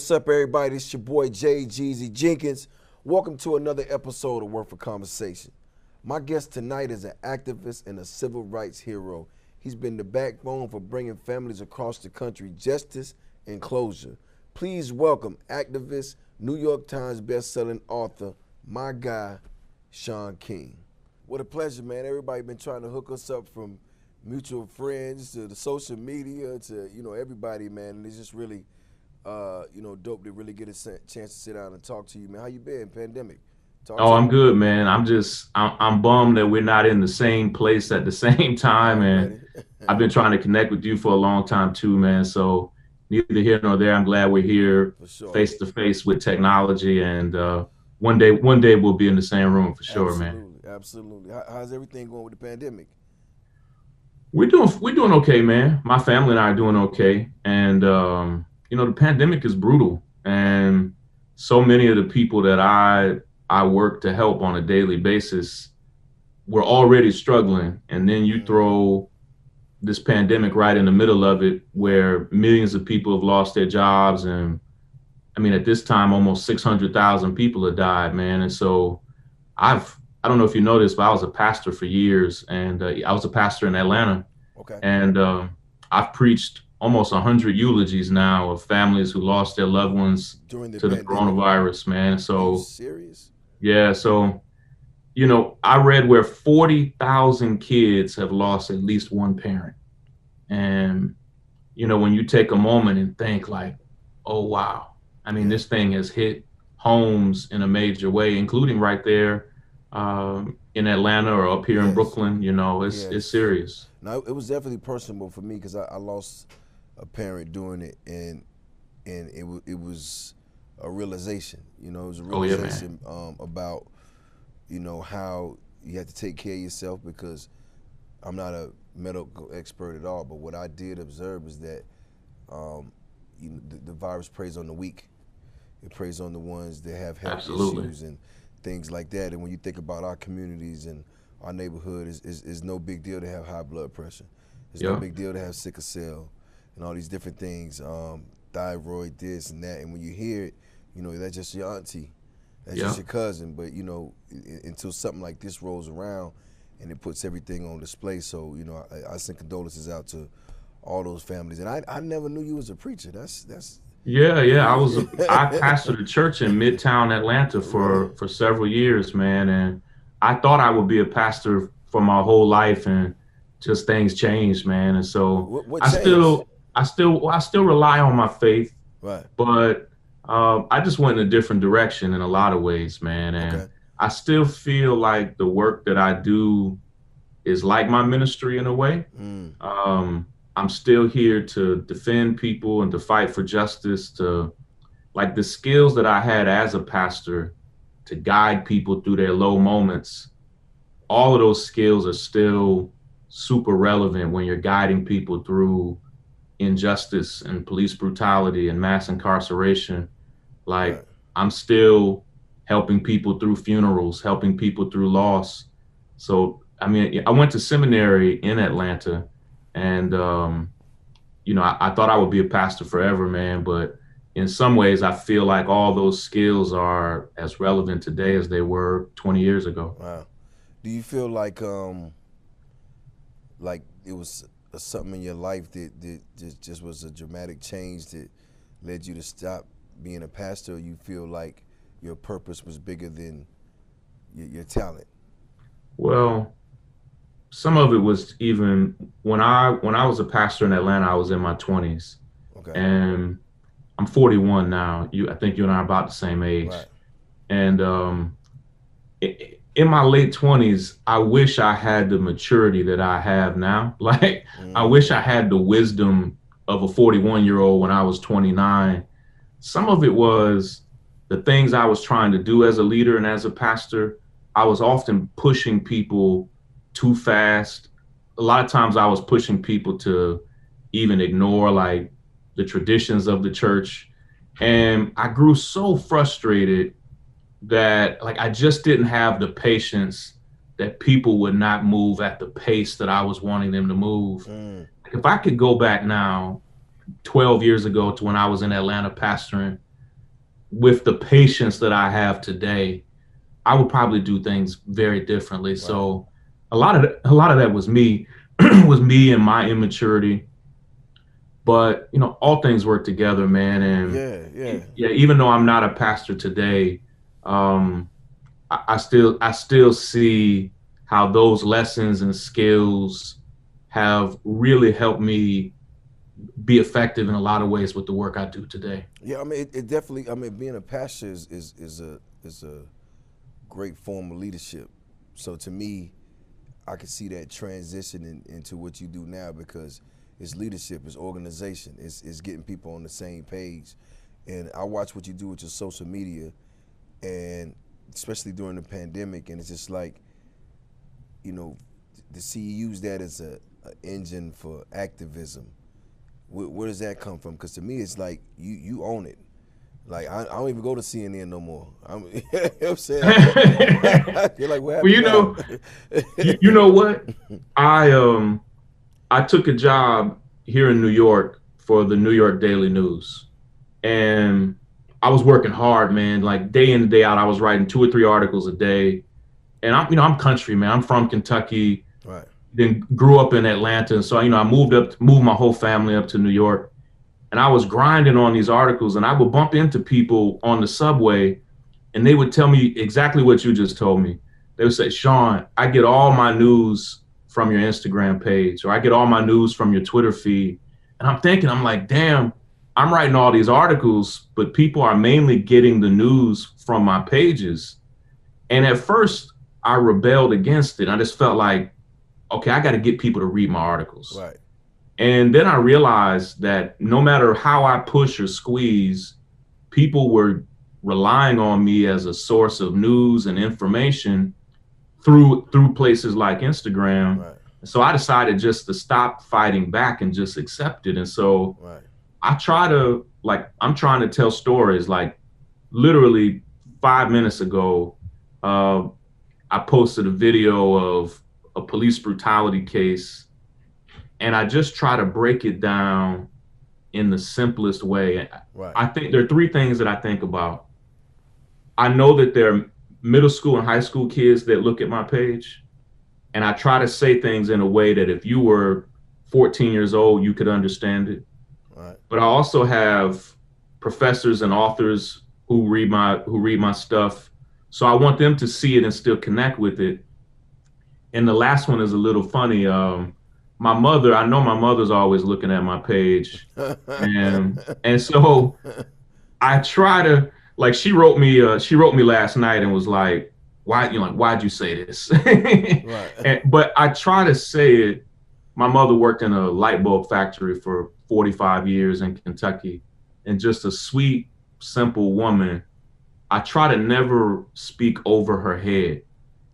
What's up, everybody? It's your boy Jeezy Jenkins. Welcome to another episode of Worth of Conversation. My guest tonight is an activist and a civil rights hero. He's been the backbone for bringing families across the country justice and closure. Please welcome activist, New York Times best-selling author, my guy, Shaun King. What a pleasure, man. Everybody been trying to hook us up, from mutual friends to the social media to, everybody, man. And it's just really dope to really get a chance to sit down and talk to you, man. How you been, pandemic? I'm good, man. I'm bummed that we're not in the same place at the same time. And I've been trying to connect with you for a long time too, man. So neither here nor there. I'm glad we're here For sure. face to face with technology. And one day we'll be in the same room for sure, man. Absolutely. How's everything going with the pandemic? We're doing okay, man. My family and I are doing okay. And the pandemic is brutal. And so many of the people that I work to help on a daily basis were already struggling. And then you throw this pandemic right in the middle of it, where millions of people have lost their jobs. And I mean, at this time, almost 600,000 people have died, man. And so I don't know if you know this, but I was a pastor for years, and I was a pastor in Atlanta. Okay. And I've preached almost 100 eulogies now of families who lost their loved ones During the to the pandemic? coronavirus, man. So, Are you serious? yeah. So, I read where 40,000 kids have lost at least one parent. And, when you take a moment and think like, oh, wow. I mean, this thing has hit homes in a major way, including right there in Atlanta or up here in Brooklyn. It's serious. No, it was definitely personal for me because I lost a parent doing it, and it was a realization. It was a realization about how you have to take care of yourself, because I'm not a medical expert at all, but what I did observe is that the virus preys on the weak. It preys on the ones that have health issues and things like that. And when you think about our communities and our neighborhood, it's no big deal to have high blood pressure. It's no big deal to have sickle cell and all these different things, thyroid, this and that. And when you hear it, that's just your auntie, that's just your cousin. But until something like this rolls around and it puts everything on display. So I send condolences out to all those families. And I never knew you was a preacher. That's Yeah. I pastored a church in Midtown Atlanta for several years, man. And I thought I would be a pastor for my whole life, and just things changed, man. And so what I changed? still rely on my faith, Right. but I just went in a different direction in a lot of ways, man. And I still feel like the work that I do is like my ministry in a way. I'm still here to defend people and to fight for justice, to like the skills that I had as a pastor to guide people through their low moments. All of those skills are still super relevant when you're guiding people through injustice and police brutality and mass incarceration. Like, I'm still helping people through funerals, helping people through loss. So, I mean, I went to seminary in Atlanta, and I thought I would be a pastor forever, man. But in some ways, I feel like all those skills are as relevant today as they were 20 years ago. Wow. Do you feel like it was something in your life that just was a dramatic change that led you to stop being a pastor, or you feel like your purpose was bigger than your talent? Well, some of it was, even when I was a pastor in Atlanta, I was in my 20s. Okay. And I'm 41 now. I think you and I are about the same age. Right. And in my late 20s, I wish I had the maturity that I have now. Like, I wish I had the wisdom of a 41-year-old when I was 29. Some of it was the things I was trying to do as a leader and as a pastor. I was often pushing people too fast. A lot of times I was pushing people to even ignore like the traditions of the church. And I grew so frustrated that like I just didn't have the patience that people would not move at the pace that I was wanting them to move. If I could go back now 12 years ago to when I was in Atlanta pastoring, with the patience that I have today, I would probably do things very differently. Right. So a lot of that was me, was me and my immaturity. But all things work together, man. And yeah. Even though I'm not a pastor today, I still see how those lessons and skills have really helped me be effective in a lot of ways with the work I do today. Yeah, I mean, it definitely. I mean, being a pastor is a great form of leadership. So to me, I can see that transitioning into what you do now, because it's leadership, it's organization, it's getting people on the same page. And I watch what you do with your social media, and especially during the pandemic, and it's just like, to see you use that as a engine for activism. Where does that come from? Because to me, it's like you own it. Like, I don't even go to CNN no more. You know what I'm saying? You're like, what happened? Well, you know what? I took a job here in New York for the New York Daily News, and I was working hard, man. Like, day in and day out, I was writing 2 or 3 articles a day. And I'm country, man. I'm from Kentucky. Right. Then grew up in Atlanta, and so I moved my whole family up to New York. And I was grinding on these articles, and I would bump into people on the subway, and they would tell me exactly what you just told me. They would say, Shaun, I get all my news from your Instagram page, or I get all my news from your Twitter feed. And I'm like, damn, I'm writing all these articles, but people are mainly getting the news from my pages. And at first, I rebelled against it. I just felt like, okay, I got to get people to read my articles. Right. And then I realized that no matter how I push or squeeze, people were relying on me as a source of news and information through places like Instagram. Right. So I decided just to stop fighting back and just accept it. And so I'm trying to tell stories. Like, literally 5 minutes ago, I posted a video of a police brutality case, and I just try to break it down in the simplest way. Right. I think there are 3 things that I think about. I know that there are middle school and high school kids that look at my page, and I try to say things in a way that if you were 14 years old, you could understand it. Right. But I also have professors and authors who read my stuff. So I want them to see it and still connect with it. And the last one is a little funny. My mother's always looking at my page, and so I try to, like, she wrote me last night and was like, why'd you say this? Right. But I try to say it. My mother worked in a light bulb factory for 45 years in Kentucky, and just a sweet, simple woman. I try to never speak over her head.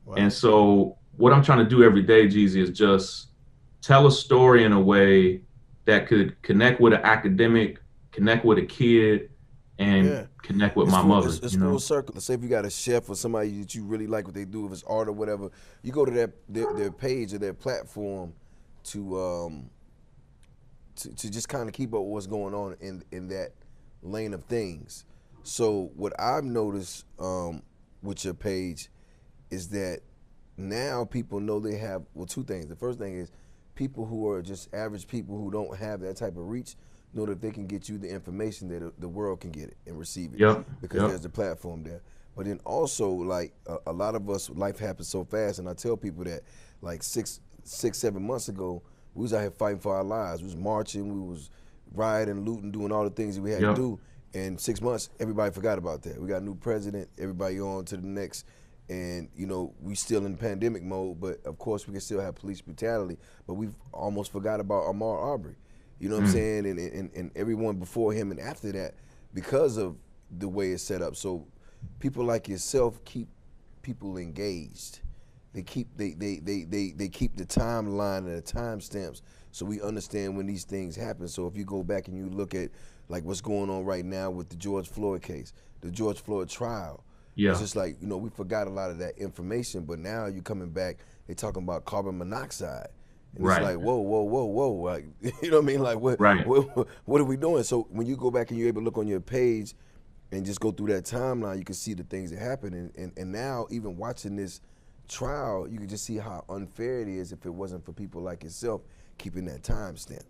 Wow. And so what I'm trying to do every day, Jeezy, is just tell a story in a way that could connect with an academic, connect with a kid, and connect with my mother. It's full circle. Let's say if you got a chef or somebody that you really like what they do, if it's art or whatever, you go to their page or their platform to just kind of keep up with what's going on in that lane of things. So what I've noticed with your page is that now people know they have, 2 things. The first thing is people who are just average people who don't have that type of reach know that they can get you the information that the world can get it and receive it because there's a platform there. But then also, like, a lot of us, life happens so fast, and I tell people that, like, 6-7 months ago, we was out here fighting for our lives. We was marching, we was rioting, looting, doing all the things that we had to do. And 6 months, everybody forgot about that. We got a new president, everybody on to the next. And, we still in pandemic mode, but of course we can still have police brutality, but we've almost forgot about Ahmaud Arbery. You know what I'm saying? And everyone before him and after that, because of the way it's set up. So people like yourself keep people engaged. They keep the timeline and the timestamps so we understand when these things happen. So if you go back and you look at, like, what's going on right now with the George Floyd case, the George Floyd trial, it's just like, we forgot a lot of that information, but now you're coming back, they're talking about carbon monoxide. And it's like, whoa, like, you know what I mean? Like, what are we doing? So when you go back and you're able to look on your page and just go through that timeline, you can see the things that happen. And now, even watching this trial, you can just see how unfair it is if it wasn't for people like yourself keeping that timestamp.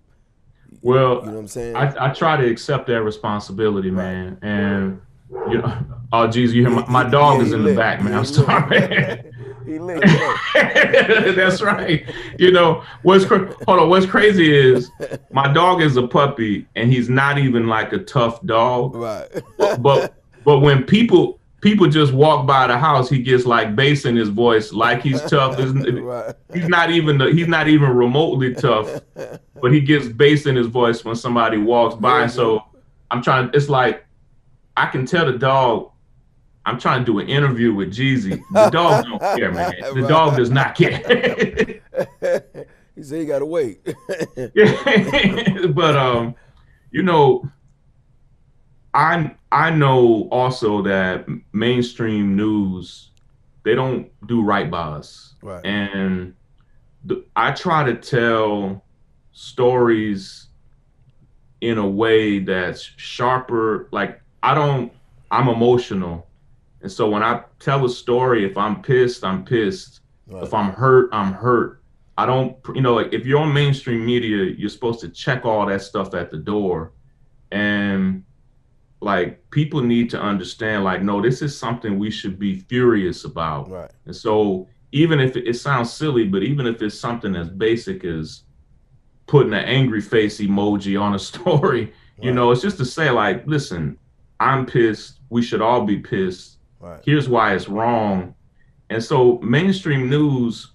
Well, you know what I'm saying? I try to accept that responsibility, man. Right. And you know, oh geez, you hear my dog is in the back, man. I'm sorry. He lit, you know. That's right. You know what's hold on. What's crazy is my dog is a puppy, and he's not even like a tough dog. Right. But when people just walk by the house, he gets like bass in his voice, like he's tough. Right. He's not even remotely tough, but he gets bass in his voice when somebody walks by. So I'm trying. It's like I can tell the dog, I'm trying to do an interview with Jeezy. The dog don't care, man. The dog does not care. He said you gotta wait. But you know, I know also that mainstream news, they don't do right by us. Right. And I try to tell stories in a way that's sharper. Like I'm emotional. And so when I tell a story, if I'm pissed, I'm pissed. Right. If I'm hurt, I'm hurt. I don't, like if you're on mainstream media, you're supposed to check all that stuff at the door. And like people need to understand, like, no, this is something we should be furious about. Right. And so even if it sounds silly, but even if it's something as basic as putting an angry face emoji on a story, right. It's just to say, like, listen, I'm pissed. We should all be pissed. Right. Here's why it's wrong. And so mainstream news,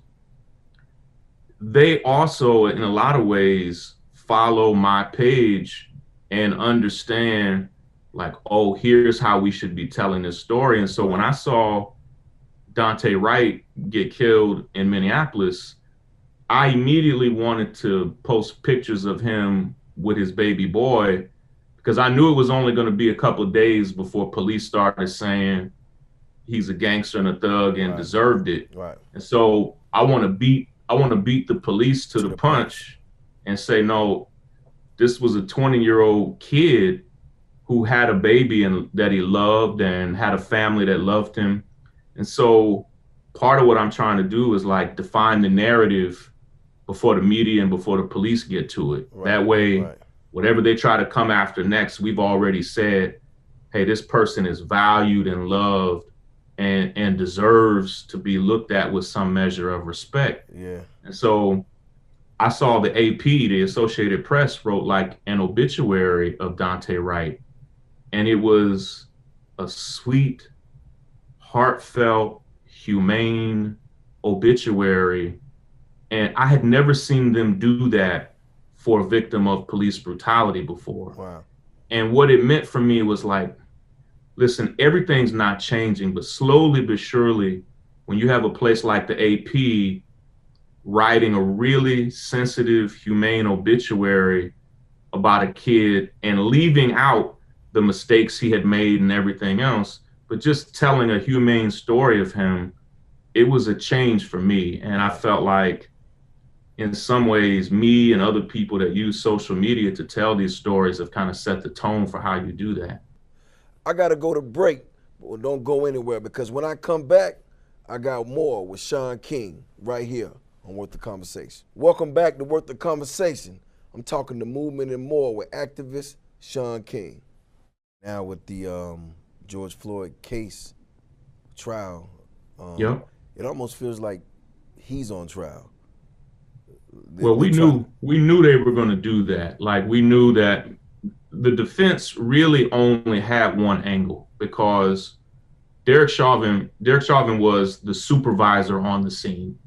they also, in a lot of ways, follow my page and understand, like, oh, here's how we should be telling this story. And so when I saw Deonte Wright get killed in Minneapolis, I immediately wanted to post pictures of him with his baby boy, because I knew it was only going to be a couple of days before police started saying he's a gangster and a thug and deserved it. Right. And so I want to beat the police to the punch and say, no, this was a 20-year-old kid who had a baby and that he loved and had a family that loved him. And so part of what I'm trying to do is like define the narrative before the media and before the police get to it. Right. That way, whatever they try to come after next, we've already said, hey, this person is valued and loved and deserves to be looked at with some measure of respect. Yeah. And so I saw the AP, the Associated Press, wrote like an obituary of Deonte Wright. And it was a sweet, heartfelt, humane obituary. And I had never seen them do that for a victim of police brutality before. Wow. And what it meant for me was like, listen, everything's not changing, but slowly but surely, when you have a place like the AP writing a really sensitive, humane obituary about a kid and leaving out the mistakes he had made and everything else, but just telling a humane story of him, it was a change for me. And I felt like, in some ways, me and other people that use social media to tell these stories have kind of set the tone for how you do that. I got to go to break, but don't go anywhere, because when I come back, I got more with Shaun King right here on Worth the Conversation. Welcome back to Worth the Conversation. I'm talking the movement and more with activist Shaun King. Now with the George Floyd case trial, it almost feels like he's on trial. Well, we knew they were going to do that. Like, we knew that the defense really only had one angle, because Derek Chauvin was the supervisor on the scene.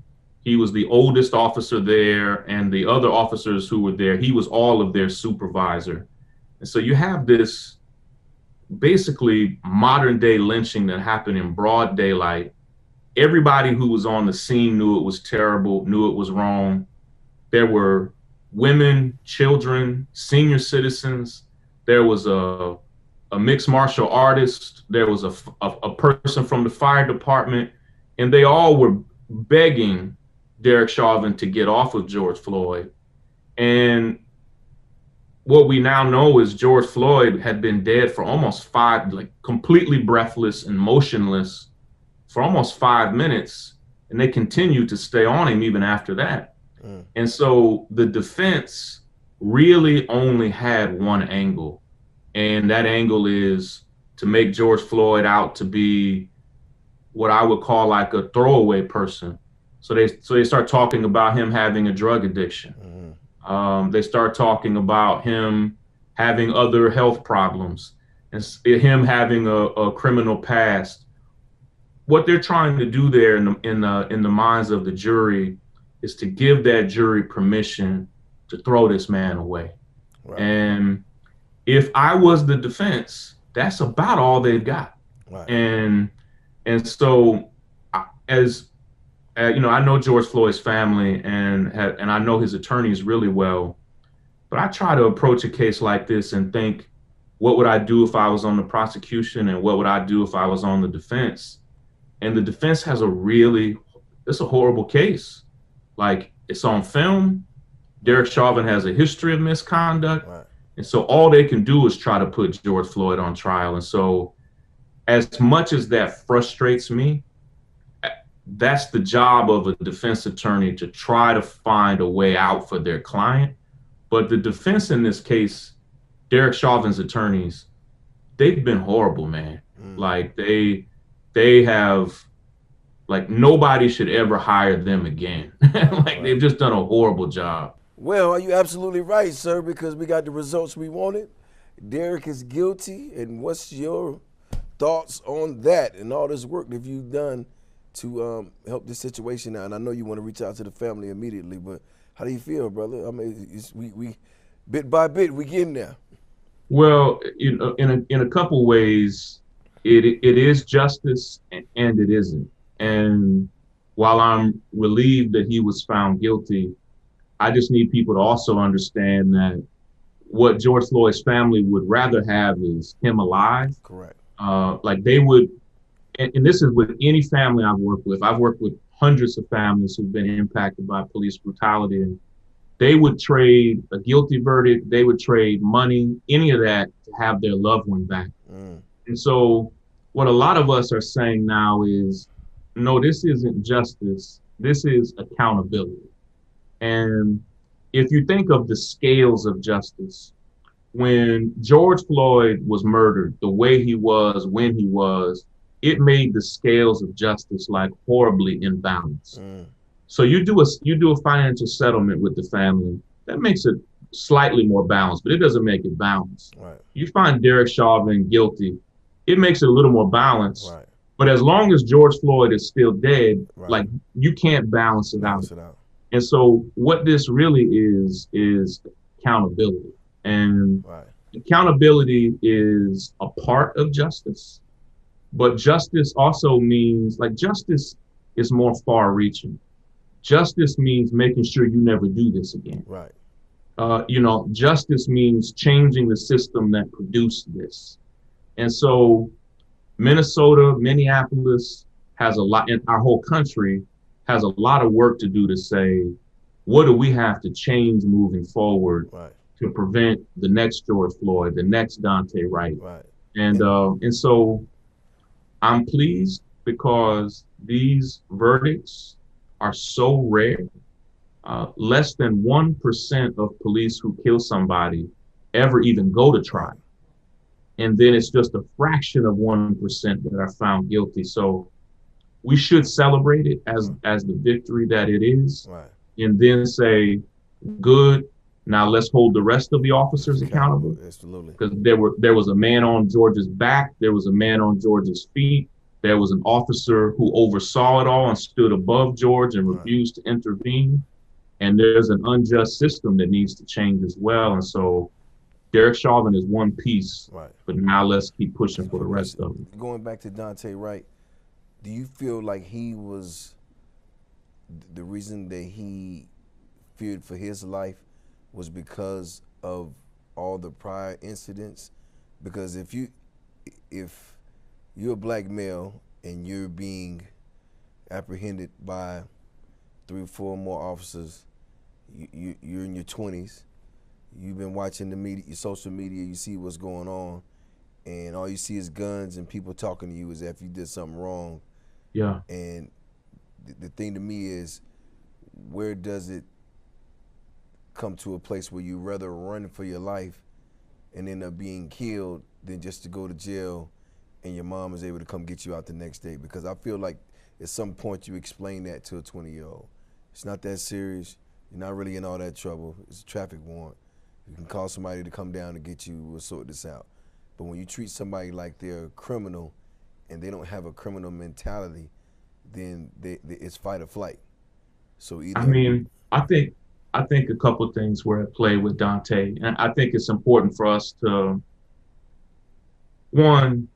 He was the oldest officer there, and the other officers who were there, he was all of their supervisor. And so you have this basically modern day lynching that happened in broad daylight. Everybody who was on the scene knew it was terrible, knew it was wrong. There were women, children, senior citizens. There was a mixed martial artist. There was a person from the fire department, and they all were begging Derek Chauvin to get off of George Floyd. And what we now know is George Floyd had been dead for almost five, like completely breathless and motionless for almost 5 minutes, and they continued to stay on him even after that. And so the defense really only had one angle, and that angle is to make George Floyd out to be what I would call like a throwaway person. So they start talking about him having a drug addiction. They start talking about him having other health problems and him having a criminal past. What they're trying to do there in the minds of the jury is to give that jury permission to throw this man away. Right. And if I was the defense, that's about all they've got. Right. And so as I know George Floyd's family and I know his attorneys really well, but I try to approach a case like this and think, what would I do if I was on the prosecution, and what would I do if I was on the defense? And the defense has it's a horrible case. Like, it's on film. Derek Chauvin has a history of misconduct. Right. And so all they can do is try to put George Floyd on trial. And so as much as that frustrates me, that's the job of a defense attorney, to try to find a way out for their client. But the defense in this case, Derek Chauvin's attorneys, they've been horrible, man. Like they have, like, nobody should ever hire them again. Like, they've just done a horrible job. Well, you're absolutely right, sir, because we got the results we wanted. Derek is guilty, and what's your thoughts on that and all this work that you've done to help this situation out? And I know you want to reach out to the family immediately, but how do you feel, brother? I mean, we bit by bit, we getting there. Well, in a couple ways, it is justice and it isn't. And while I'm relieved that he was found guilty, I just need people to also understand that what George Floyd's family would rather have is him alive. Correct. Like they would, and this is with any family I've worked with. I've worked with hundreds of families who've been impacted by police brutality, and they would trade a guilty verdict, they would trade money, any of that, to have their loved one back. And so what a lot of us are saying now is, no, this isn't justice, this is accountability. And if you think of the scales of justice, when George Floyd was murdered the way he was, when he was, it made the scales of justice like horribly imbalanced. So you do a financial settlement with the family, that makes it slightly more balanced, but it doesn't make it balanced. Right. You find Derek Chauvin guilty, it makes it a little more balanced. Right. But as long as George Floyd is still dead, right, like, you can't balance it out. And so what this really is accountability. And right, accountability is a part of justice. But justice also means, like, justice is more far reaching. Justice means making sure you never do this again. Right. Justice means changing the system that produced this. And so Minnesota, Minneapolis has a lot, and our whole country has a lot of work to do to say, what do we have to change moving forward, right, to prevent the next George Floyd, the next Deonte Wright. Right. And so I'm pleased because these verdicts are so rare. Less than 1% of police who kill somebody ever even go to trial. And then it's just a fraction of 1% that are found guilty. So we should celebrate it as the victory that it is, right, and then say, good, now let's hold the rest of the officers accountable. Absolutely. Because there was a man on George's back, there was a man on George's feet, there was an officer who oversaw it all and stood above George and refused to intervene. And there's an unjust system that needs to change as well. And so Derek Chauvin is one piece, right, but now let's keep pushing for the rest of them. Going back to Deonte Wright, do you feel like he was the reason that he feared for his life was because of all the prior incidents? Because if you're a black male and you're being apprehended by 3 or 4 more officers, you're in your 20s, You've been watching the media, your social media, you see what's going on, and all you see is guns and people talking to you as if you did something wrong. Yeah. And the thing to me is, where does it come to a place where you rather run for your life and end up being killed than just to go to jail and your mom is able to come get you out the next day? Because I feel like at some point you explain that to a 20-year-old. It's not that serious. You're not really in all that trouble. It's a traffic warrant. You can call somebody to come down to get you. We'll sort this out. But when you treat somebody like they're a criminal and they don't have a criminal mentality, then it's fight or flight. So either. I mean, I think a couple of things were at play with Deonte, and I think it's important for us to, one,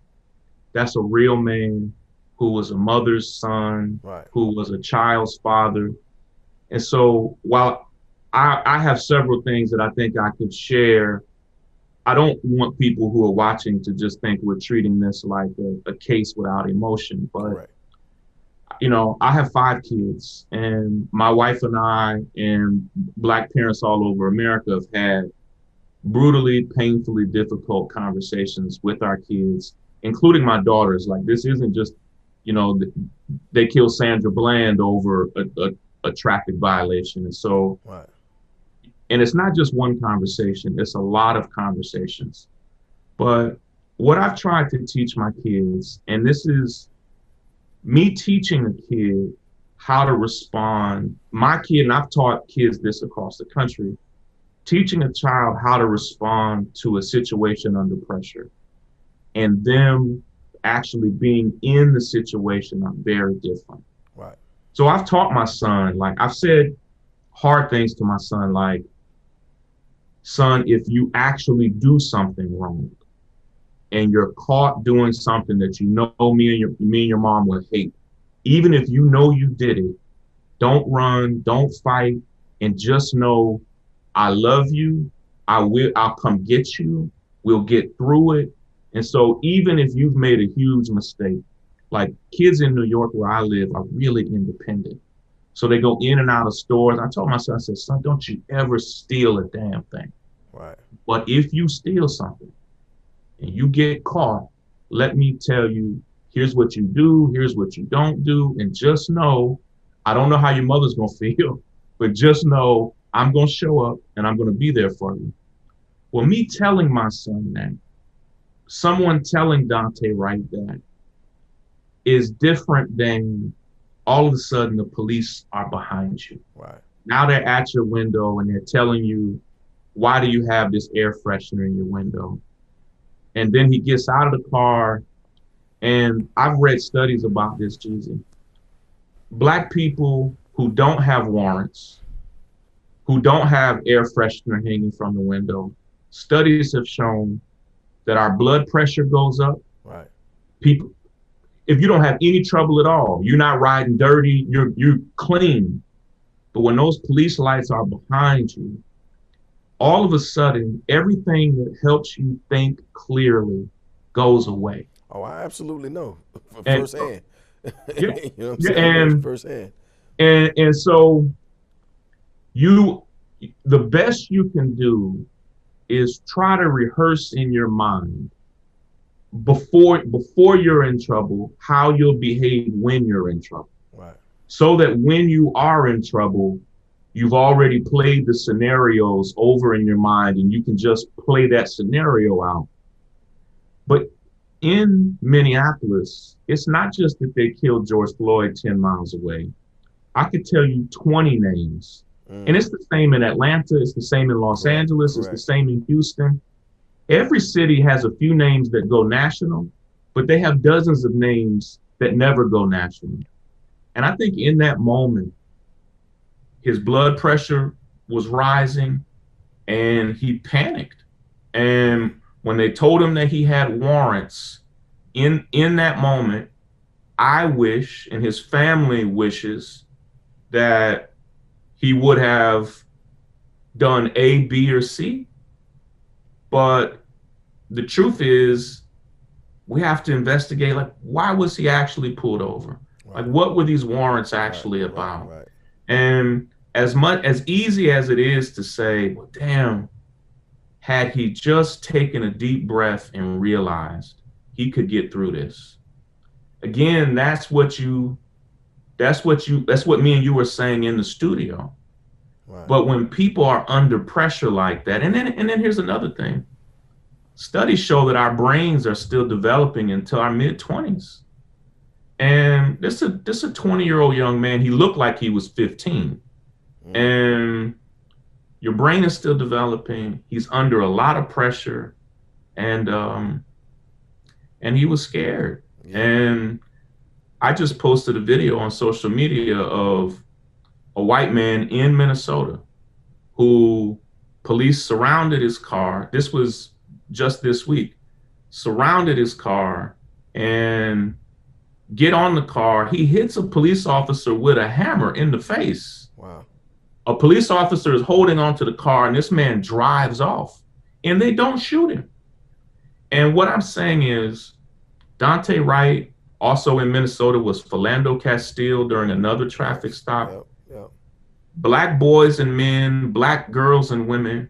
that's a real man who was a mother's son, right, who was a child's father. And so while I have several things that I think I could share, I don't want people who are watching to just think we're treating this like a case without emotion. But, correct. You know, I have 5 kids, and my wife and I and Black parents all over America have had brutally, painfully difficult conversations with our kids, including my daughters. Like, this isn't just, you know, they killed Sandra Bland over a traffic violation. And so, right. And it's not just one conversation, it's a lot of conversations. But what I've tried to teach my kids, and this is me teaching a kid how to respond, my kid, and I've taught kids this across the country, teaching a child how to respond to a situation under pressure and them actually being in the situation are very different. Right. So I've taught my son, like I've said hard things to my son, like, son, if you actually do something wrong and you're caught doing something that you know me and your mom would hate, even if you know you did it, don't run, don't fight, and just know I love you. I'll come get you. We'll get through it. And so even if you've made a huge mistake, like kids in New York where I live are really independent. So they go in and out of stores. I told my son, I said, son, don't you ever steal a damn thing. Right. But if you steal something and you get caught, let me tell you, here's what you do, here's what you don't do. And just know, I don't know how your mother's going to feel, but just know I'm going to show up and I'm going to be there for you. Well, me telling my son that, someone telling Deonte Wright that is different than all of a sudden the police are behind you. Right. Now they're at your window and they're telling you, why do you have this air freshener in your window? And then he gets out of the car, and I've read studies about this, Jeezy. Black people who don't have warrants, who don't have air freshener hanging from the window, studies have shown that our blood pressure goes up. Right. People, if you don't have any trouble at all, you're not riding dirty, you're clean. But when those police lights are behind you, all of a sudden, everything that helps you think clearly goes away. Oh, I absolutely know And, firsthand. Yeah, You know what I'm yeah, saying? Firsthand. And so the best you can do is try to rehearse in your mind before you're in trouble, how you'll behave when you're in trouble. Right. So that when you are in trouble, you've already played the scenarios over in your mind and you can just play that scenario out. But in Minneapolis, it's not just that they killed George Floyd 10 miles away. I could tell you 20 names. And it's the same in Atlanta. It's the same in Los Angeles. Correct. It's the same in Houston. Every city has a few names that go national, but they have dozens of names that never go national. And I think in that moment, his blood pressure was rising and he panicked. And when they told him that he had warrants, in that moment, I wish, and his family wishes, that he would have done A, B, or C. But the truth is, we have to investigate, like, why was he actually pulled over? Right. Like, what were these warrants actually about? Right. And as easy as it is to say, well, damn, had he just taken a deep breath and realized he could get through this. Again, that's what me and you were saying in the studio. Right. But when people are under pressure like that, and then here's another thing. Studies show that our brains are still developing until our mid-20s. And this a 20-year-old young man, he looked like he was 15. And your brain is still developing. He's under a lot of pressure, and he was scared. Yeah. And I just posted a video on social media of a white man in Minnesota who police surrounded his car. This was just this week. Surrounded his car and get on the car. He hits a police officer with a hammer in the face. Wow. A police officer is holding onto the car and this man drives off and they don't shoot him. And what I'm saying is Deonte Wright, also in Minnesota, was Philando Castile during another traffic stop. Yep. Black boys and men, black girls and women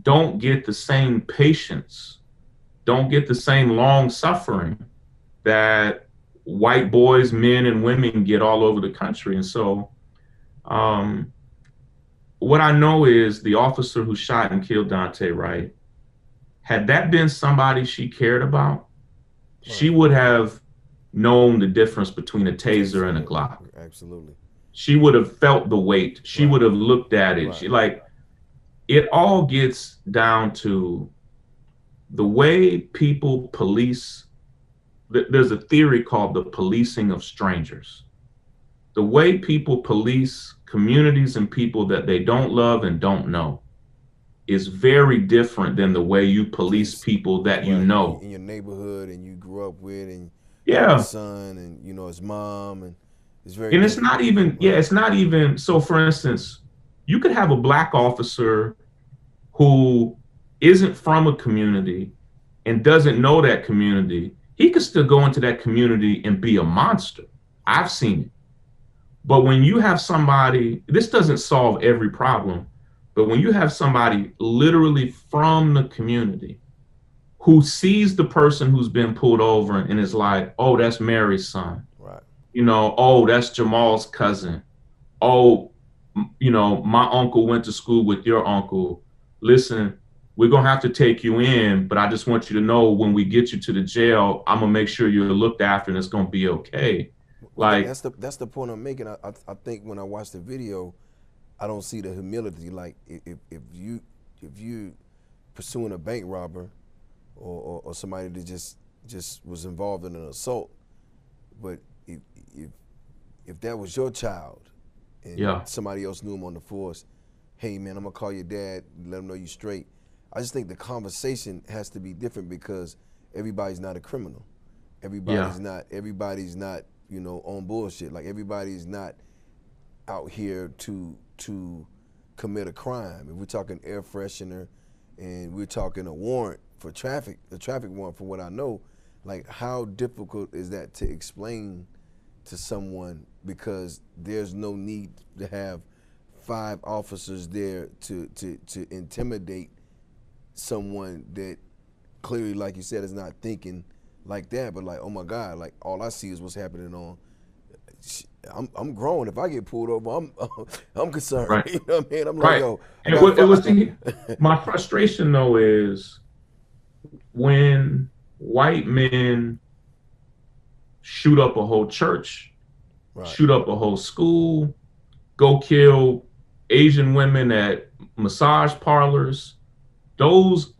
don't get the same patience, don't get the same long suffering that white boys, men, and women get all over the country. And so what I know is the officer who shot and killed Deonte Wright, had that been somebody she cared about, she would have known the difference between a taser and a Glock. Absolutely. She would have felt the weight. She would have looked at it. She it all gets down to the way people police. There's a theory called the policing of strangers. The way people police communities and people that they don't love and don't know is very different than the way you police people that you know. In your neighborhood and you grew up with, and his son and his mom, and it's very. And it's not even, it's not even. So for instance, you could have a black officer who isn't from a community and doesn't know that community. He could still go into that community and be a monster. I've seen it. But when you have somebody, this doesn't solve every problem, but when you have somebody literally from the community who sees the person who's been pulled over and is like, oh, that's Mary's son. Right. Oh, that's Jamal's cousin. Oh, my uncle went to school with your uncle. Listen, we're going to have to take you in, but I just want you to know when we get you to the jail, I'm going to make sure you're looked after and it's going to be okay. Like that's the point I'm making. I think when I watch the video, I don't see the humility. Like if you pursuing a bank robber or somebody that just was involved in an assault, but if that was your child and somebody else knew him on the force, hey man, I'm gonna call your dad, let him know you straight. I just think the conversation has to be different because everybody's not a criminal. Everybody's not on bullshit. Like everybody's not out here to commit a crime. If we're talking air freshener and we're talking a warrant for a traffic warrant, from what I know, like how difficult is that to explain to someone, because there's no need to have 5 officers there to intimidate someone that clearly, like you said, is not thinking like that, but like, oh my God, like all I see is what's happening on. I'm grown. If I get pulled over, I'm concerned. Right. You know what I mean? I'm like, yo. And my frustration though is when white men shoot up a whole church, shoot up a whole school, go kill Asian women at massage parlors, those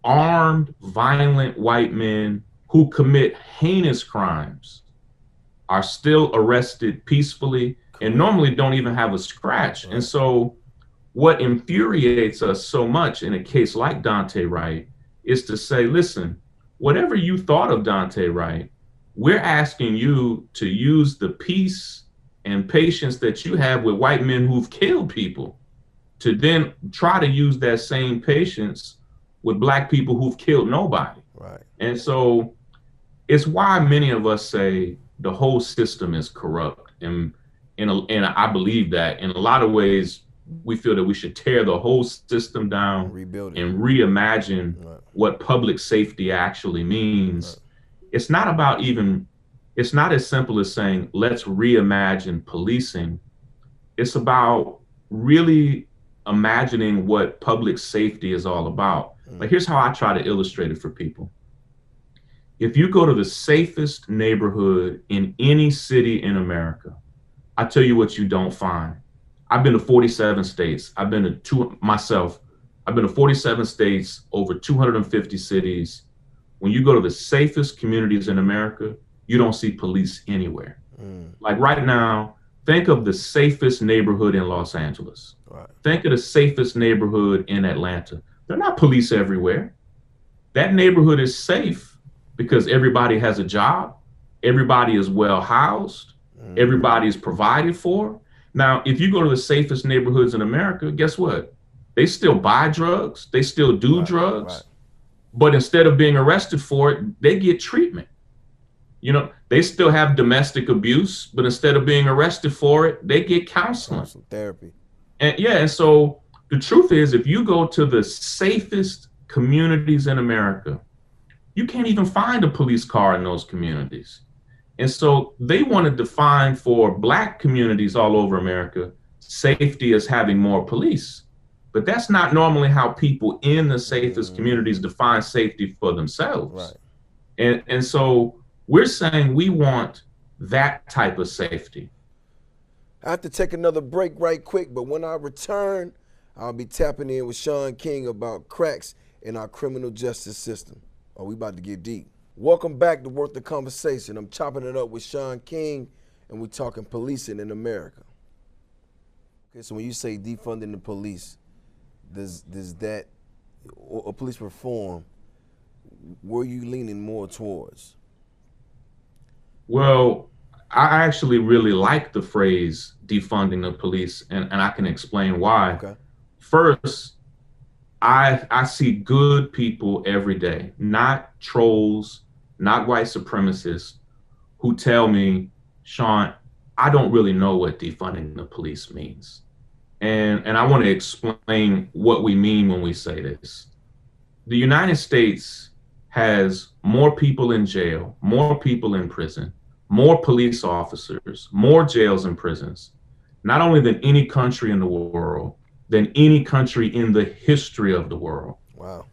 armed, violent white men who commit heinous crimes are still arrested peacefully and normally don't even have a scratch. Right. And so what infuriates us so much in a case like Deonte Wright is to say, listen, whatever you thought of Deonte Wright, we're asking you to use the peace and patience that you have with white men who've killed people to then try to use that same patience with black people who've killed nobody. Right. And so it's why many of us say the whole system is corrupt. And I believe that in a lot of ways, we feel that we should tear the whole system down and reimagine what public safety actually means. It's not about it's not as simple as saying, let's reimagine policing. It's about really imagining what public safety is all about. Like, here's how I try to illustrate it for people. If you go to the safest neighborhood in any city in America, I tell you what you don't find. I've been to 47 states. I've been to 47 states, over 250 cities. When you go to the safest communities in America, you don't see police anywhere. Like right now, think of the safest neighborhood in Los Angeles. Think of the safest neighborhood in Atlanta. They're not police everywhere. That neighborhood is safe because everybody has a job, everybody is well housed, everybody is provided for. Now, if you go to the safest neighborhoods in America, guess what? They still buy drugs, they still do drugs, but instead of being arrested for it, they get treatment. You know, they still have domestic abuse, but instead of being arrested for it, they get counseling. Therapy. And so the truth is, if you go to the safest communities in America, you can't even find a police car in those communities. And so they want to define for Black communities all over America, safety as having more police. But that's not normally how people in the safest communities define safety for themselves. And so we're saying we want that type of safety. I have to take another break right quick, but when I return, I'll be tapping in with Shaun King about cracks in our criminal justice system. Oh, we about to get deep. Welcome back to Worth the Conversation. I'm chopping it up with Shaun King, and we're talking policing in America. Okay, so when you say defunding the police, does that, or police reform, were you leaning more towards? Well, I actually really like the phrase defunding the police, and I can explain why. Okay. First, I see good people every day, not trolls, not white supremacists, who tell me, Shaun, I don't really know what defunding the police means. And I want to explain what we mean when we say this. The United States has more people in jail, more people in prison, more police officers, more jails and prisons, not only than any country in the world, than any country in the history of the world. Wow.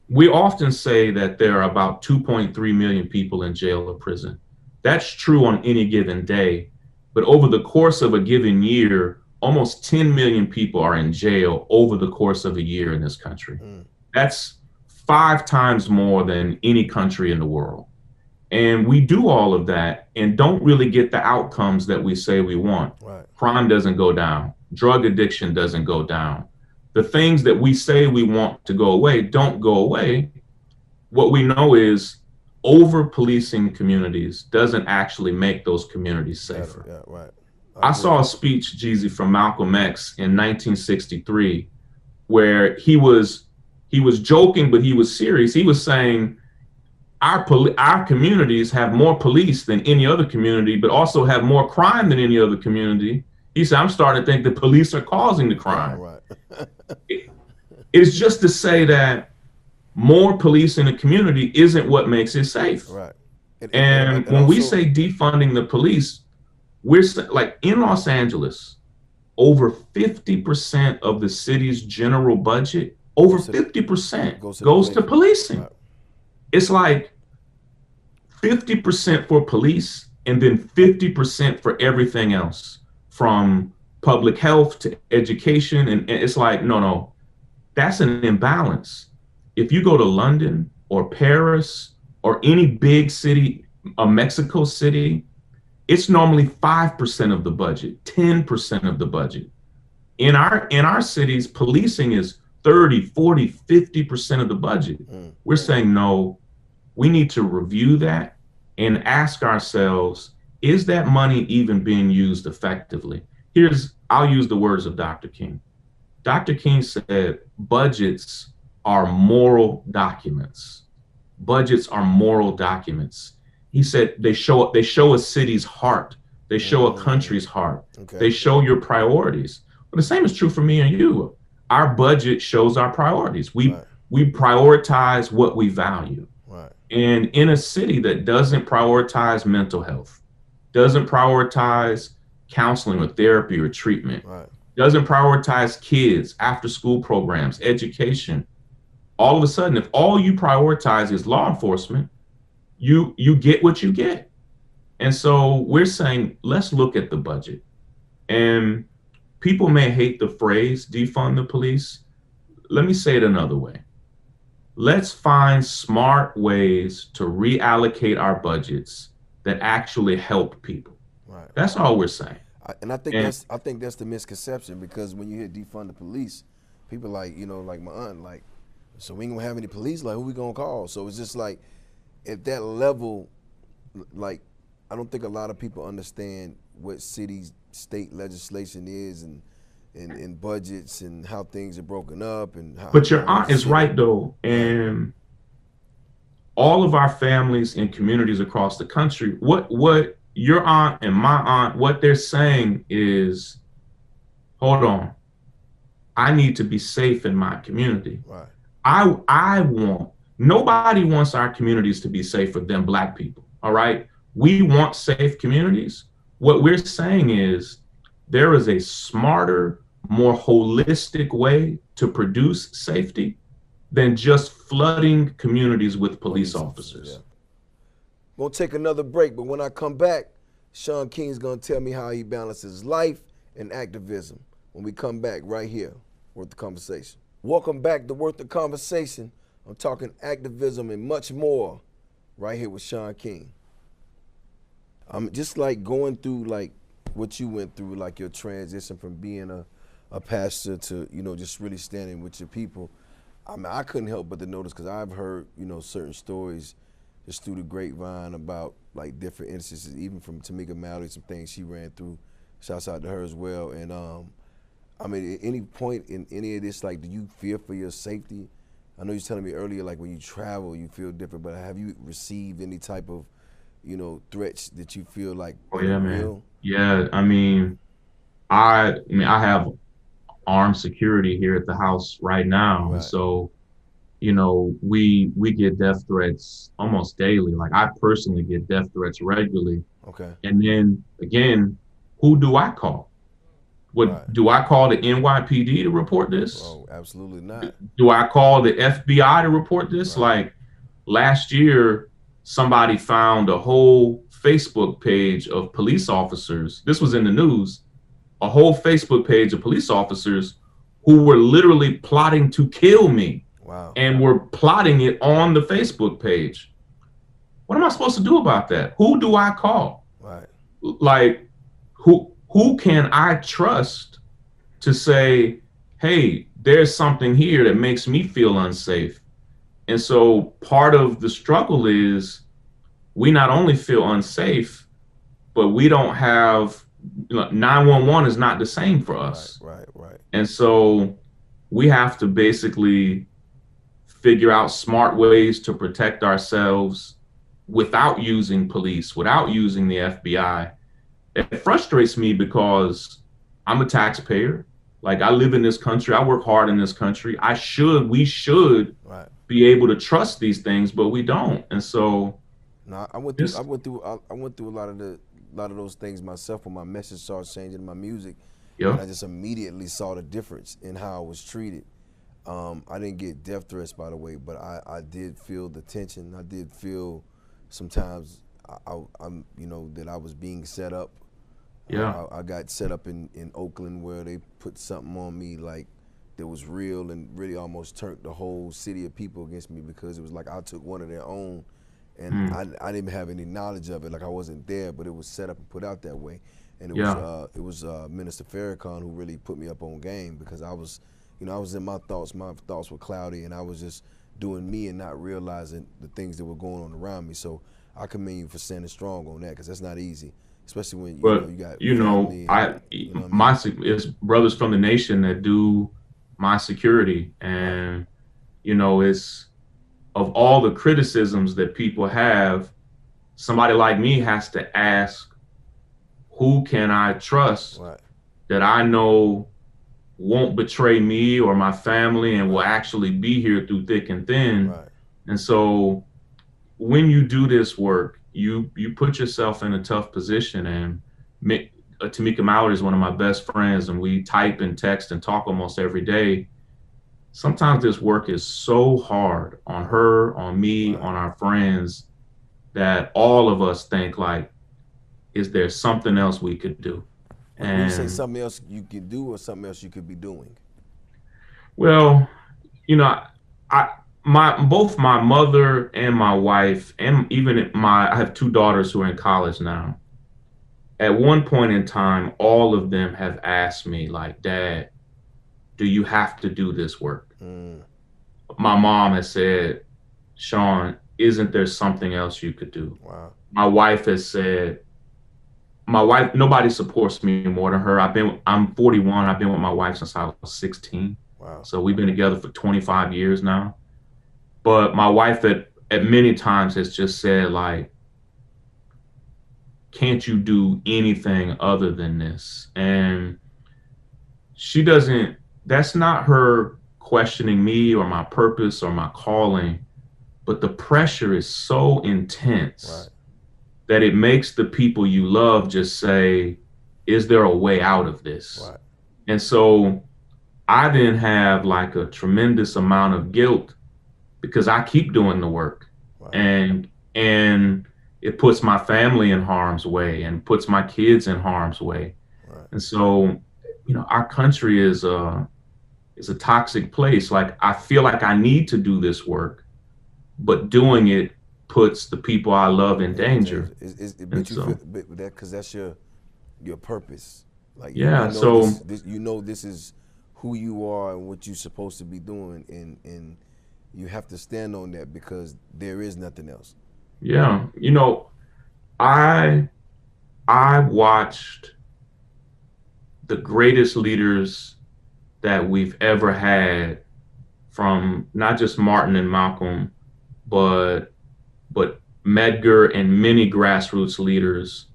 We often say that there are about 2.3 million people in jail or prison. That's true on any given day, but over the course of a given year, almost 10 million people are in jail over the course of a year in this country. That's 5 times more than any country in the world. And we do all of that and don't really get the outcomes that we say we want. Crime doesn't go down. Drug addiction doesn't go down. The things that we say we want to go away don't go away. What we know is over-policing communities doesn't actually make those communities safer. I saw a speech, Jeezy, from Malcolm X in 1963, where he was joking, but he was serious. He was saying, our communities have more police than any other community, but also have more crime than any other community. He said, I'm starting to think the police are causing the crime. It's just to say that more police in a community isn't what makes it safe. And when we say defunding the police, we're like in Los Angeles, over 50% of the city's general budget, over 50% goes to policing. It's like 50% for police and then 50% for everything else, from public health to education. And it's like, no, that's an imbalance. If you go to London or Paris or any big city, a Mexico City, it's normally 5% of the budget, 10% of the budget. In our cities, policing is 30, 40, 50% of the budget. We're saying, no, we need to review that and ask ourselves, is that money even being used effectively? I'll use the words of Dr. King. Dr. King said, budgets are moral documents. Budgets are moral documents. He said they show a city's heart. They show a country's heart. They show your priorities. But the same is true for me and you. Our budget shows our priorities. We Right. we prioritize what we value. Right. And in a city that doesn't prioritize mental health, doesn't prioritize counseling or therapy or treatment, Right. doesn't prioritize kids, after school programs, education, all of a sudden, if all you prioritize is law enforcement, you get what you get. And so we're saying, let's look at the budget. And people may hate the phrase defund the police. Let me say it another way. Let's find smart ways to reallocate our budgets that actually help people. Right. That's all we're saying. I think And that's the misconception, because when you hear defund the police, people like, like my aunt, like, so we ain't gonna have any police, like who we gonna call? So it's just like at that level, like I don't think a lot of people understand what city state legislation is, and budgets, and how things are broken up, and how but your each aunt is city. right though. Right. And all of our families and communities across the country, what your aunt and my aunt, what they're saying is, hold on, I need to be safe in my community. Right. I want, nobody wants our communities to be safer than Black people. All right. We want safe communities. What we're saying is there is a smarter, more holistic way to produce safety than just flooding communities with police officers. Yeah. Gonna take another break, but when I come back, Shaun King's gonna tell me how he balances life and activism. When we come back, right here, Worth the Conversation. Welcome back to Worth the Conversation. I'm talking activism and much more, right here with Shaun King. I'm just like going through like what you went through, like your transition from being a pastor to, just really standing with your people. I mean, I couldn't help but to notice, because I've heard, certain stories just through the grapevine about like different instances, even from Tamika Mallory, some things she ran through. Shouts out to her as well. And I mean, at any point in any of this, like, do you fear for your safety? I know you were telling me earlier, like when you travel, you feel different, but have you received any type of, threats that you feel like Oh yeah, man. real? Yeah, I have armed security here at the house right now. And Right. so, we get death threats almost daily. Like I personally get death threats regularly. Okay. And then again, who do I call? Right. Do I call the NYPD to report this? Oh, absolutely not. Do I call the FBI to report this? Right. Like last year, somebody found a whole Facebook page of police officers. This was in the news. A whole Facebook page of police officers who were literally plotting to kill me. Wow. And were plotting it on the Facebook page. What am I supposed to do about that? Who do I call? Right. Like, who can I trust to say, hey, there's something here that makes me feel unsafe? And so part of the struggle is we not only feel unsafe, but we don't have, 911 is not the same for us. Right. And so we have to basically figure out smart ways to protect ourselves without using police, without using the FBI. It frustrates me because I'm a taxpayer. Like I live in this country, I work hard in this country. We should Right. be able to trust these things, but we don't. And so no, I went through a lot of those things myself when my message started changing in my music. yeah, And I just immediately saw the difference in how I was treated. I didn't get death threats, by the way, but I did feel the tension. I did feel sometimes I'm that I was being set up. yeah, I got set up in Oakland, where they put something on me like that was real, and really almost turned the whole city of people against me, because it was like I took one of their own, and I didn't have any knowledge of it. Like I wasn't there, but it was set up and put out that way. And it was Minister Farrakhan who really put me up on game, because I was in my thoughts were cloudy, and I was just doing me and not realizing the things that were going on around me. So I commend you for standing strong on that, because that's not easy, especially when you got family and, it's brothers from the nation that do my security, and it's of all the criticisms that people have, somebody like me has to ask, who can I trust Right. that I know won't betray me or my family and will actually be here through thick and thin. Right. And so when you do this work, you put yourself in a tough position. And Tamika Mallory is one of my best friends, and we type and text and talk almost every day. Sometimes this work is so hard on her, on me, Right. on our friends, that all of us think like, is there something else we could do? When you say And something else you could do or something else you could be doing. well, you know, I my both my mother and my wife, and even I have two daughters who are in college now. At one point in time, all of them have asked me, like, Dad, do you have to do this work? Mm. My mom has said, Shaun, isn't there something else you could do? Wow. My wife has said, nobody supports me more than her. I'm 41. I've been with my wife since I was 16. Wow. So we've been together for 25 years now. But my wife at many times has just said, like, can't you do anything other than this? And she doesn't, that's not her questioning me or my purpose or my calling, but the pressure is so intense. Right. That it makes the people you love just say, is there a way out of this? Right. And so I then have like a tremendous amount of guilt because I keep doing the work. Right. And it puts my family in harm's way and puts my kids in harm's way. Right. And so, our country is a toxic place. Like, I feel like I need to do this work, but doing it puts the people I love in danger. But you feel that because that's your purpose. Like, yeah, this is who you are and what you're supposed to be doing, and you have to stand on that because there is nothing else. Yeah, I watched the greatest leaders that we've ever had, from not just Martin and Malcolm, but Medgar and many grassroots leaders,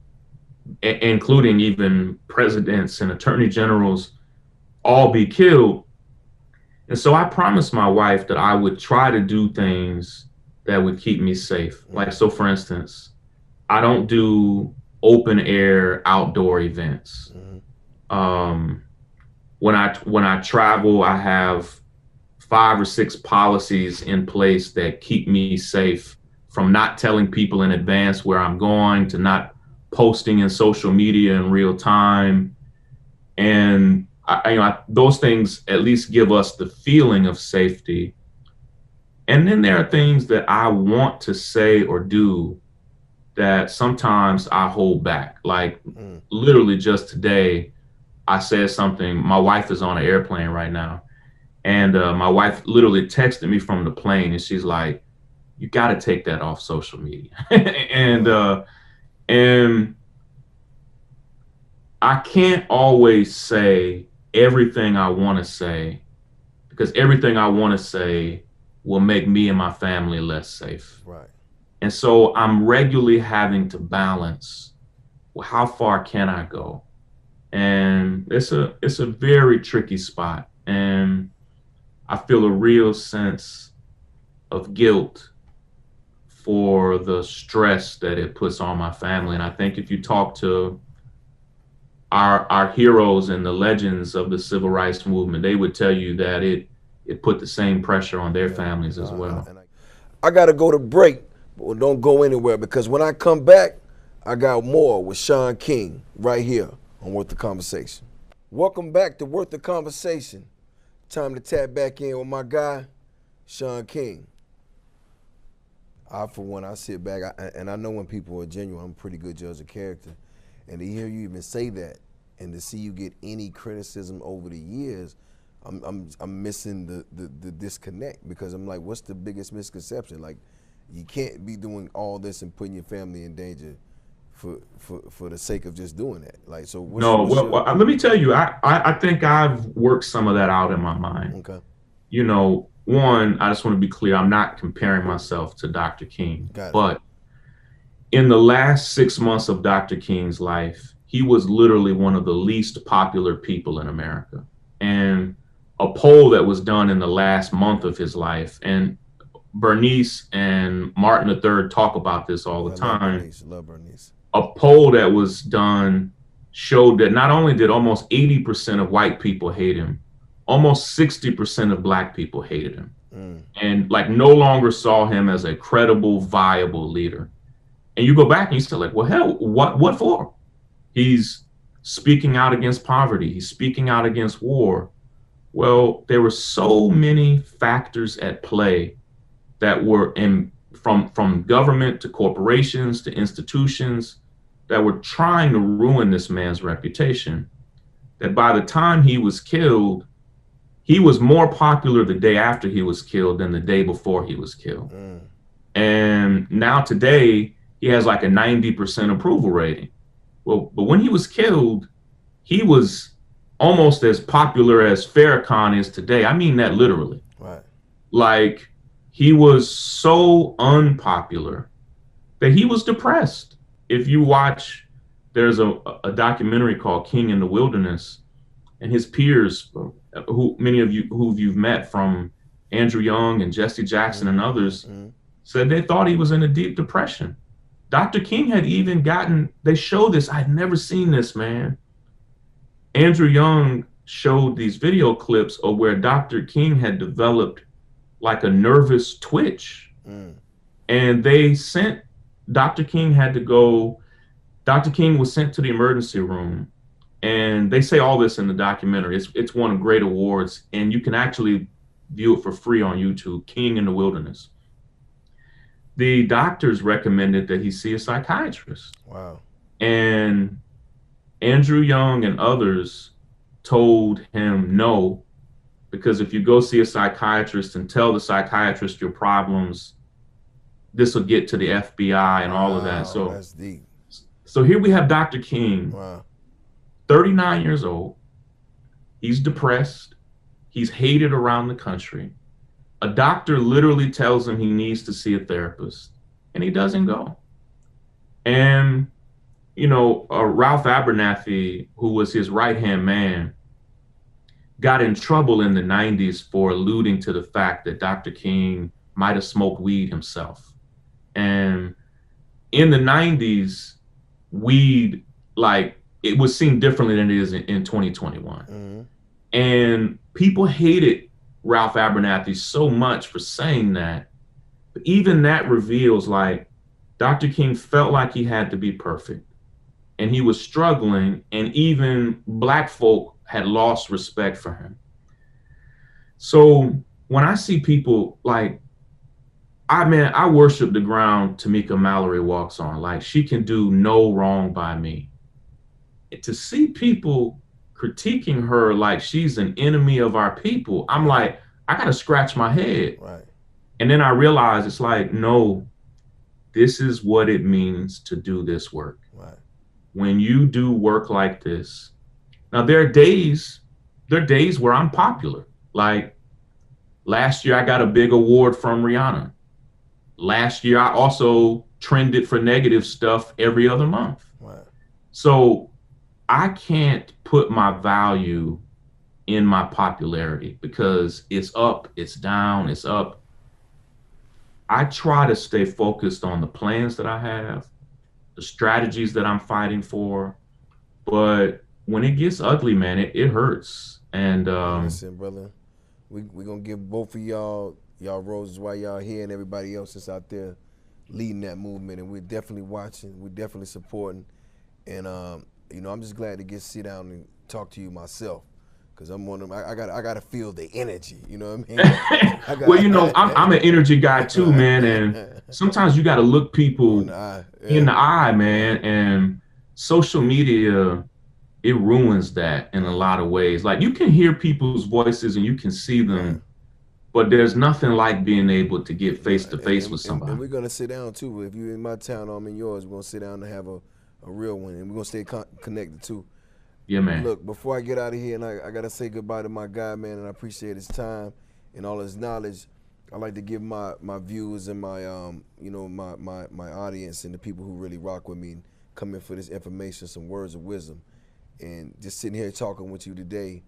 including even presidents and attorney generals, all be killed. And so I promised my wife that I would try to do things that would keep me safe. Like, so for instance, I don't do open air outdoor events. When I travel, I have 5 or 6 policies in place that keep me safe, from not telling people in advance where I'm going to not posting in social media in real time. And those things at least give us the feeling of safety. And then there are things that I want to say or do that sometimes I hold back. Like, literally just today, I said something. My wife is on an airplane right now. And my wife literally texted me from the plane, and she's like, you got to take that off social media. And I can't always say everything I want to say, because everything I want to say will make me and my family less safe. Right. And so I'm regularly having to balance, well, how far can I go? And it's a very tricky spot. And I feel a real sense of guilt for the stress that it puts on my family. And I think if you talk to our heroes and the legends of the civil rights movement, they would tell you that it put the same pressure on their families as well. I got to go to break, but don't go anywhere, because when I come back, I got more with Shaun King right here on Worth the Conversation. Welcome back to Worth the Conversation. Time to tap back in with my guy, Shaun King. For one, I sit back, and I know when people are genuine. I'm a pretty good judge of character. And to hear you even say that, and to see you get any criticism over the years, I'm missing the disconnect, because I'm like, what's the biggest misconception? Like, you can't be doing all this and putting your family in danger for the sake of just doing that. Like, so let me tell you, I think I've worked some of that out in my mind. Okay. One, I just want to be clear, I'm not comparing myself to Dr. King, but in the last 6 months of Dr. King's life, he was literally one of the least popular people in America. And a poll that was done in the last month of his life, and Bernice and Martin III talk about this all the I love time. Bernice. Love Bernice. A poll that was done showed that not only did almost 80% of white people hate him, almost 60% of black people hated him. And like no longer saw him as a credible, viable leader. And you go back and you say, like, well, hell, what for? He's speaking out against poverty. He's speaking out against war. Well, there were so many factors at play that were from government to corporations to institutions that were trying to ruin this man's reputation, that by the time he was killed, he was more popular the day after he was killed than the day before he was killed. And now today, he has like a 90% approval rating. Well, but when he was killed, he was almost as popular as Farrakhan is today. I mean that literally. Right. Like, he was so unpopular that he was depressed. If you watch, there's a documentary called King in the Wilderness, and his peers, who many of you who you've met, from Andrew Young and Jesse Jackson and others, said they thought he was in a deep depression. Dr. King had even gotten, they show this, I'd never seen this, man. Andrew Young showed these video clips of where Dr. King had developed like a nervous twitch. And they sent, Dr. King had to go, Dr. King was sent to the emergency room. And they say all this in the documentary. It's won great awards, and you can actually view it for free on YouTube, King in the Wilderness. The doctors recommended that he see a psychiatrist. Wow. And Andrew Young and others told him no, because if you go see a psychiatrist and tell the psychiatrist your problems, this will get to the FBI and all of that. So that's deep. So here we have Dr. King, 39 years old. He's depressed. He's hated around the country. A doctor literally tells him he needs to see a therapist, and he doesn't go. And, you know, Ralph Abernathy, who was his right-hand man, got in trouble in the 90s for alluding to the fact that Dr. King might have smoked weed himself. And in the 90s, weed, like, it was seen differently than it is in 2021. And people hated Ralph Abernathy so much for saying that. But even that reveals, like, Dr. King felt like he had to be perfect, and he was struggling, and even Black folk had lost respect for him. So when I see people like, I worship the ground Tamika Mallory walks on. Like, she can do no wrong by me. To see people critiquing her like she's an enemy of our people, I'm like, I gotta scratch my head. And then I realize it's like, no, this is what it means to do this work. When you do work like this, now there are days where I'm popular. Like, last year I got a big award from Rihanna. Last year I also trended for negative stuff every other month. So I can't put my value in my popularity, because it's up, it's down, it's up. I try to stay focused on the plans that I have, the strategies that I'm fighting for. But when it gets ugly, man, it hurts. And listen, brother, we're gonna give both of y'all roses while y'all here, and everybody else that's out there leading that movement. And we're definitely watching, we're definitely supporting. And you know, I'm just glad to sit down and talk to you myself, because I'm one of them. I gotta feel the energy. You know what I mean? Well, you know, I'm an energy guy too, man. And sometimes you gotta look people in the eye, man. And social media, it ruins that in a lot of ways. Like, you can hear people's voices and you can see them, but there's nothing like being able to get face to face with somebody. And we're gonna sit down too. If you're in my town, I'm in yours. We're gonna sit down and have a real one, and we're gonna stay connected too. Yeah, man. Look, before I get out of here, and I gotta say goodbye to my guy, man, and I appreciate his time and all his knowledge. I like to give my viewers and my you know, my audience and the people who really rock with me and come in for this information, some words of wisdom. And just sitting here talking with you today,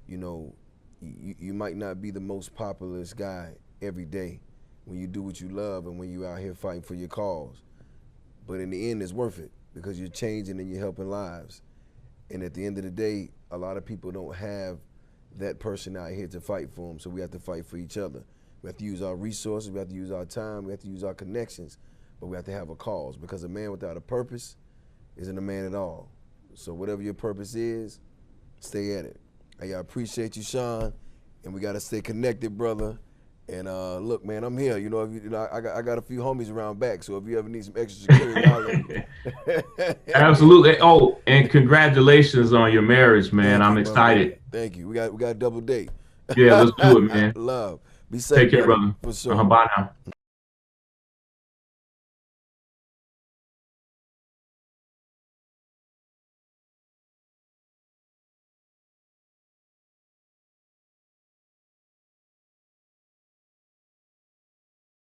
you know, you might not be the most popular guy every day when you do what you love and when you out here fighting for your cause. But in the end, it's worth it because you're changing and you're helping lives. And at the end of the day, a lot of people don't have that person out here to fight for them, so we have to fight for each other. We have to use our resources, we have to use our time, we have to use our connections, but we have to have a cause because a man without a purpose isn't a man at all. So whatever your purpose is, stay at it. Hey, I appreciate you, Shaun, and we got to stay connected, brother. And look, man, I'm here. You know, I got a few homies around back, so if you ever need some extra security, I'll Absolutely. Oh, and congratulations on your marriage, man. I'm excited. Thank you. We got a double date. Yeah, let's do it, man. Love. Be safe. Take care, brother. For sure. Bye now.